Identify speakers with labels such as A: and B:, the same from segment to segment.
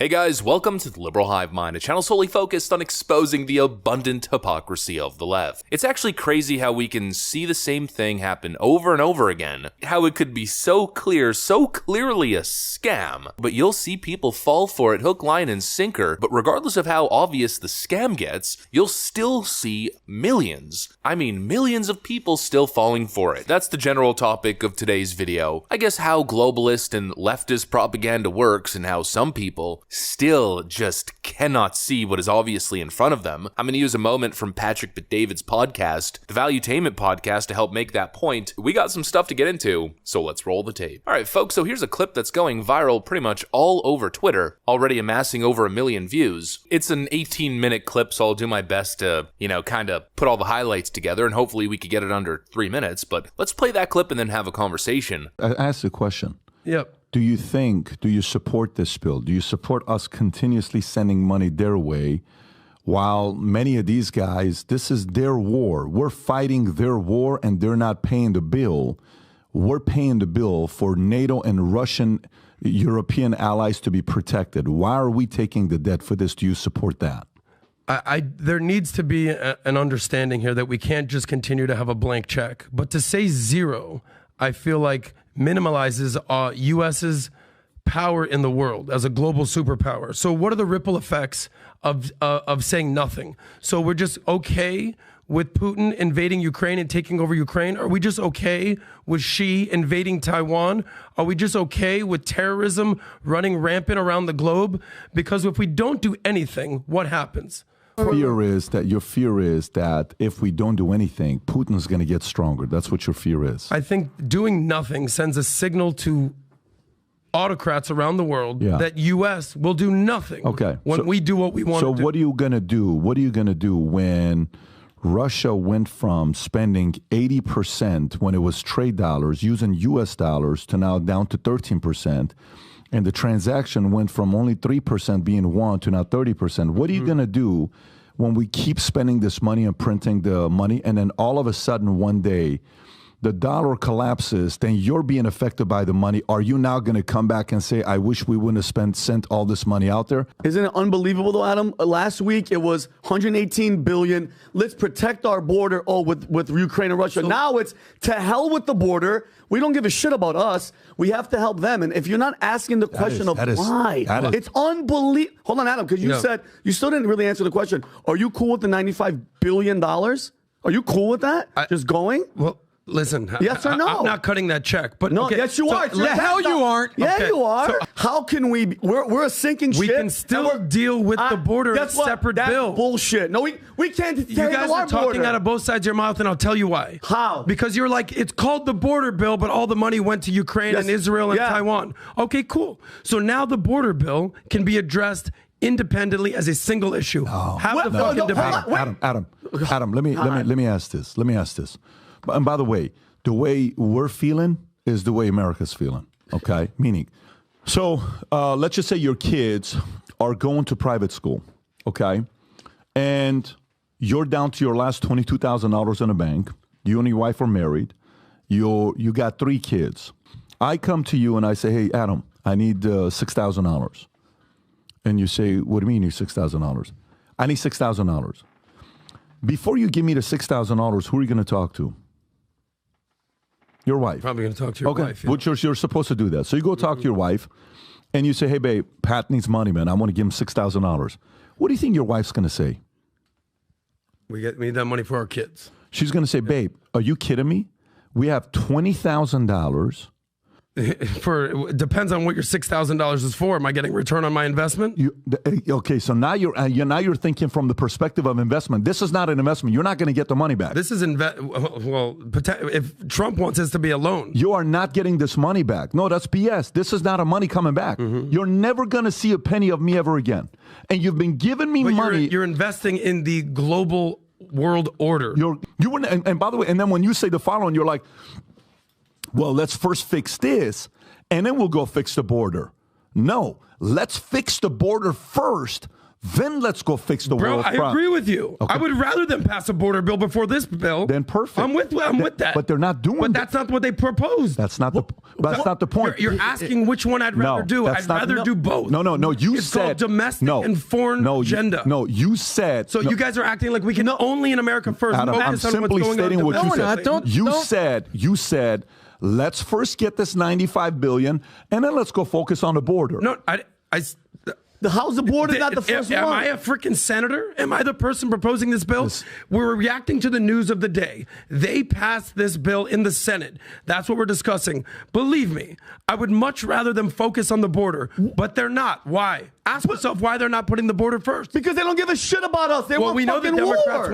A: Hey guys, welcome to the Liberal Hive Mind, a channel solely focused on exposing the abundant hypocrisy of the left. It's actually crazy how we can see the same thing happen over and over again, how it could be so clear, so clearly a scam, but you'll see people fall for it hook, line, and sinker, but regardless of how obvious the scam gets, you'll still see millions of people still falling for it. That's the general topic of today's video. I guess how globalist and leftist propaganda works and how some people still just cannot see what is obviously in front of them. I'm going to use a moment from Patrick Bet-David's podcast, the Valuetainment podcast, to help make that point. We got some stuff to get into, so let's roll the tape. All right, folks, so here's a clip that's going viral pretty much all over Twitter, already amassing over 1 million views. It's an 18-minute clip, so I'll do my best to, kind of put all the highlights together, and hopefully we could get it under 3 minutes, but let's play that clip and then have a conversation.
B: I asked a question.
C: Yep.
B: Do you support this bill? Do you support us continuously sending money their way while many of these guys, this is their war. We're fighting their war and they're not paying the bill. We're paying the bill for NATO and Russian European allies to be protected. Why are we taking the debt for this? Do you support that?
C: There needs to be an understanding here that we can't just continue to have a blank check. But to say zero, I feel like minimalizes U.S.'s power in the world as a global superpower. So what are the ripple effects of saying nothing? So we're just okay with Putin invading Ukraine and taking over Ukraine? Are we just okay with Xi invading Taiwan? Are we just okay with terrorism running rampant around the globe? Because if we don't do anything, what happens?
B: Your fear is that if we don't do anything, Putin's going to get stronger. That's what your fear is.
C: I think doing nothing sends a signal to autocrats around the world that U.S. will do nothing when we do what we want to do.
B: So what are you going to do? What are you going to do when Russia went from spending 80% when it was trade dollars, using U.S. dollars, to now down to 13%? And the transaction went from only 3% being won to now 30%. What are you going to do when we keep spending this money and printing the money, and then all of a sudden one day the dollar collapses, then you're being affected by the money? Are you now going to come back and say, I wish we wouldn't have sent all this money out there?
D: Isn't it unbelievable though, Adam? Last week it was $118 billion. Let's protect our border with Ukraine and Russia. So now it's to hell with the border. We don't give a shit about us. We have to help them. And if you're not asking the question of why, it's unbelievable. Hold on, Adam, because you said you still didn't really answer the question. Are you cool with the $95 billion? Are you cool with that? Just going?
C: Well, listen,
D: yes or no?
C: I'm not cutting that check. But
D: no, yes, you are.
C: The hell you aren't.
D: Yeah, you are. So, how can we? We're a sinking ship.
C: We can still deal with the border in a separate bill.
D: Bullshit. No, we can't.
C: You guys are talking out of both sides of your mouth, and I'll tell you why.
D: How?
C: Because you're like, it's called the border bill, but all the money went to Ukraine and Israel and Taiwan. Okay, cool. So now the border bill can be addressed independently as a single issue. Have the fucking debate.
B: Adam, let me ask this. And by the way we're feeling is the way America's feeling, okay? Meaning, so let's just say your kids are going to private school, okay? And you're down to your last $22,000 in a bank. You and your wife are married. You got 3 kids. I come to you and I say, hey, Adam, I need $6,000. And you say, what do you mean you need $6,000? I need $6,000. Before you give me the $6,000, who are you going to talk to? Your wife.
C: Probably going to talk to your wife.
B: Which you're supposed to do that. So you go talk to your wife, and you say, hey, babe, Pat needs money, man. I want to give him $6,000. What do you think your wife's going to say?
C: We need that money for our kids.
B: She's going to say, babe, are you kidding me? We have $20,000.
C: Depends on what your $6,000 is for. Am I getting return on my investment?
B: Okay, so now you're thinking from the perspective of investment. This is not an investment. You're not going to get the money back.
C: This is if Trump wants this to be a loan,
B: you are not getting this money back. No, that's BS. This is not a money coming back. You're never going to see a penny of me ever again. And you've been giving me money.
C: You're investing in the global world order.
B: And by the way, and then when you say the following, you're like, well, let's first fix this, and then we'll go fix the border. No, let's fix the border first, Then let's go fix the
C: Bro,
B: wall.
C: I agree with you.
B: Okay.
C: I would rather them pass a border bill before this bill.
B: Then perfect.
C: I'm with that.
B: But they're not doing
C: But
B: that.
C: that's not what they proposed.
B: That's not the point.
C: You're asking which one I'd rather do.
B: that's
C: I'd rather do both.
B: No. You
C: it's
B: said
C: called domestic and foreign agenda.
B: You said.
C: So you guys are acting like we can only in America first
B: Adam, I'm
C: focus on what's
B: simply
C: going
B: stating
C: on
B: what you
C: domestically.
B: said. You said, let's first get this 95 billion, and then let's go focus on the border.
C: No,
D: The House of Border not the first
C: am
D: one.
C: I a freaking senator? Am I the person proposing this bill? We're reacting to the news of the day. They passed this bill in the Senate. That's what we're discussing. Believe me, I would much rather them focus on the border, but they're not. Why? Ask yourself why they're not putting the border first.
D: Because they don't give a shit about us. They want
C: we know the
D: fucking
C: Democrats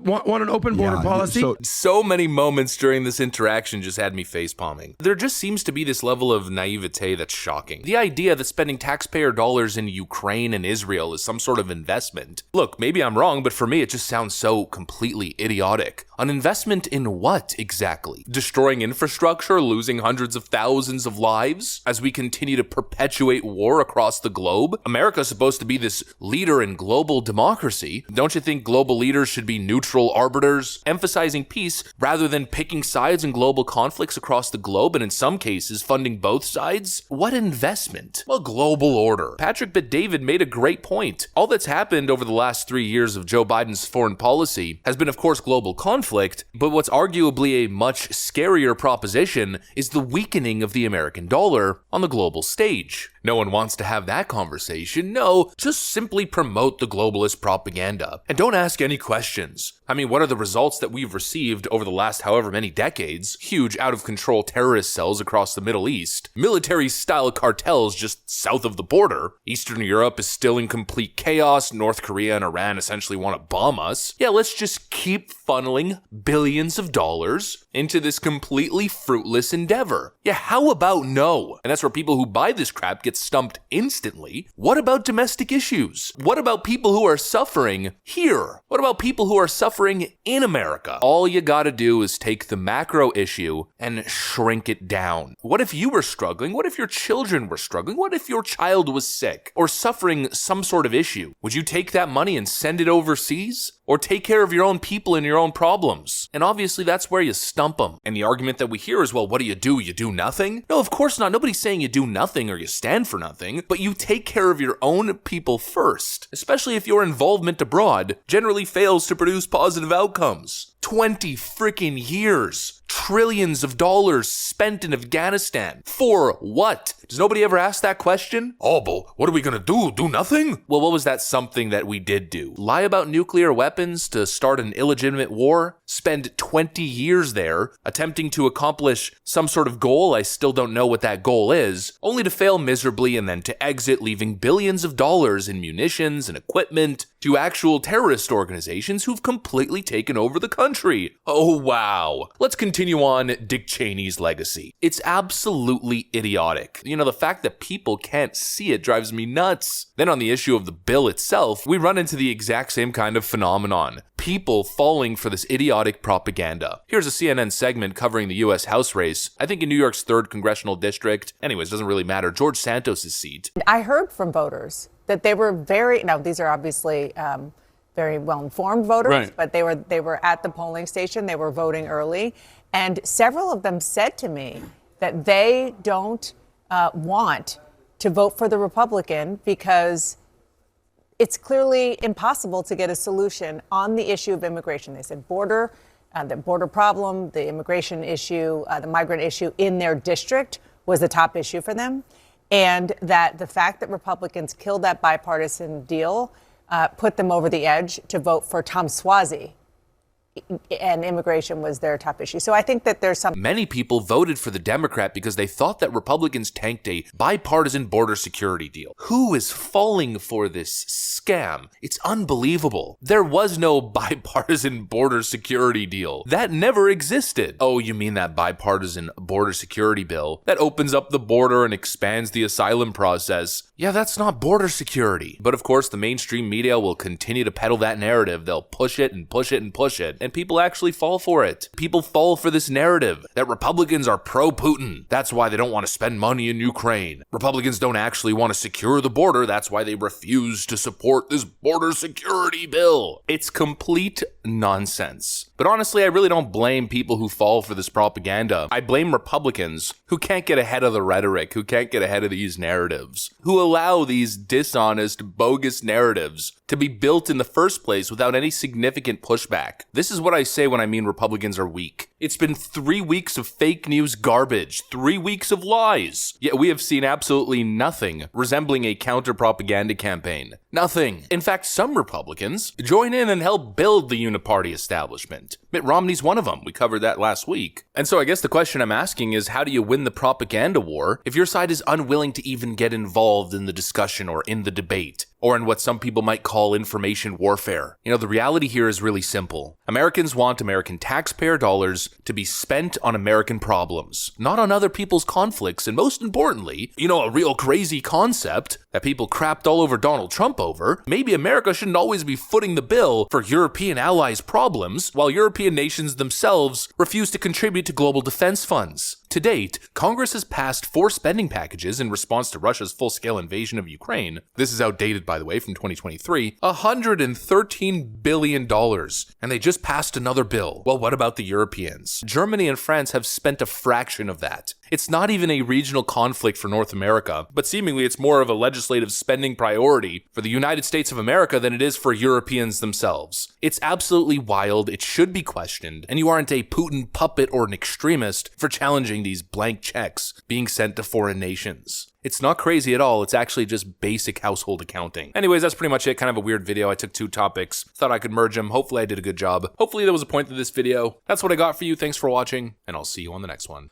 D: war.
C: want an open border policy.
A: So many moments during this interaction just had me facepalming. There just seems to be this level of naivete that's shocking. The idea that spending taxpayer dollars in Ukraine and Israel is some sort of investment. Look, maybe I'm wrong, but for me it just sounds so completely idiotic. An investment in what exactly? Destroying infrastructure, losing hundreds of thousands of lives as we continue to perpetuate war across the globe? America's supposed to be this leader in global democracy. Don't you think global leaders should be neutral arbiters, emphasizing peace rather than picking sides in global conflicts across the globe and in some cases funding both sides? What investment? Well, global order. Patrick Bet-David made a great point. All that's happened over the last 3 years of Joe Biden's foreign policy has been, of course, global conflict, but what's arguably a much scarier proposition is the weakening of the American dollar on the global stage. No one wants to have that conversation. No, just simply promote the globalist propaganda. And don't ask any questions. I mean, what are the results that we've received over the last however many decades? Huge out-of-control terrorist cells across the Middle East. Military-style cartels just south of the border. Eastern Europe is still in complete chaos. North Korea and Iran essentially want to bomb us. Yeah, let's just keep funneling billions of dollars into this completely fruitless endeavor. Yeah, how about no? And that's where people who buy this crap get stumped instantly. What about domestic issues? What about people who are suffering here? What about people who are suffering in America? All you gotta do is take the macro issue and shrink it down. What if you were struggling? What if your children were struggling? What if your child was sick or suffering some sort of issue? Would you take that money and send it overseas? Or take care of your own people and your own problems? And obviously that's where you stump them. And the argument that we hear is, well, what do? You do nothing? No, of course not. Nobody's saying you do nothing or you stand for nothing, but you take care of your own people first, especially if your involvement abroad generally fails to produce positive outcomes. 20 freaking years. Trillions of dollars spent in Afghanistan. For what? Does nobody ever ask that question? Oh, but what are we gonna do? Do nothing? Well, what was that something that we did do? Lie about nuclear weapons to start an illegitimate war? Spend 20 years there attempting to accomplish some sort of goal? I still don't know what that goal is, only to fail miserably and then to exit, leaving billions of dollars in munitions and equipment to actual terrorist organizations who've completely taken over the country. Oh, wow. Let's continue on Dick Cheney's legacy. It's absolutely idiotic. You know, the fact that people can't see it drives me nuts. Then on the issue of the bill itself, we run into the exact same kind of phenomenon. People falling for this idiotic propaganda. Here's a CNN segment covering the U.S. House race, I think in New York's 3rd congressional district. Anyways, doesn't really matter. George Santos' seat.
E: I heard from voters that they were now these are obviously very well-informed voters,
F: right,
E: but they were at the polling station, they were voting early, and several of them said to me that they don't want to vote for the Republican because it's clearly impossible to get a solution on the issue of immigration. They said the border problem, the immigration issue, the migrant issue in their district was the top issue for them. And that the fact that Republicans killed that bipartisan deal put them over the edge to vote for Tom Suozzi. And immigration was their top issue. So I think that there's some...
A: Many people voted for the Democrat because they thought that Republicans tanked a bipartisan border security deal. Who is falling for this scam? It's unbelievable. There was no bipartisan border security deal. That never existed. Oh, you mean that bipartisan border security bill that opens up the border and expands the asylum process? Yeah, that's not border security. But of course, the mainstream media will continue to peddle that narrative. They'll push it and push it and push it. and people actually fall for it. People fall for this narrative that Republicans are pro-Putin. That's why they don't want to spend money in Ukraine. Republicans don't actually want to secure the border. That's why they refuse to support this border security bill. It's complete nonsense. But honestly, I really don't blame people who fall for this propaganda. I blame Republicans who can't get ahead of the rhetoric, who can't get ahead of these narratives, who allow these dishonest, bogus narratives to be built in the first place without any significant pushback. This is what I say when I mean Republicans are weak. It's been 3 weeks of fake news garbage, 3 weeks of lies. Yet we have seen absolutely nothing resembling a counter-propaganda campaign. Nothing. In fact, some Republicans join in and help build the uniparty establishment. Mitt Romney's one of them. We covered that last week. And so I guess the question I'm asking is, how do you win the propaganda war if your side is unwilling to even get involved in the discussion or in the debate? Or in what some people might call information warfare. You know, the reality here is really simple. Americans want American taxpayer dollars to be spent on American problems, not on other people's conflicts, and most importantly, you know, a real crazy concept that people crapped all over Donald Trump over. Maybe America shouldn't always be footing the bill for European allies' problems, while European nations themselves refuse to contribute to global defense funds. To date, Congress has passed 4 spending packages in response to Russia's full-scale invasion of Ukraine. This is outdated, by the way, from 2023. $113 billion. And they just passed another bill. Well, what about the Europeans? Germany and France have spent a fraction of that. It's not even a regional conflict for North America, but seemingly it's more of a legislative spending priority for the United States of America than it is for Europeans themselves. It's absolutely wild, it should be questioned, and you aren't a Putin puppet or an extremist for challenging these blank checks being sent to foreign nations. It's not crazy at all, it's actually just basic household accounting. Anyways, that's pretty much it. Kind of a weird video. I took 2 topics, thought I could merge them. Hopefully I did a good job. Hopefully there was a point to this video. That's what I got for you. Thanks for watching, and I'll see you on the next one.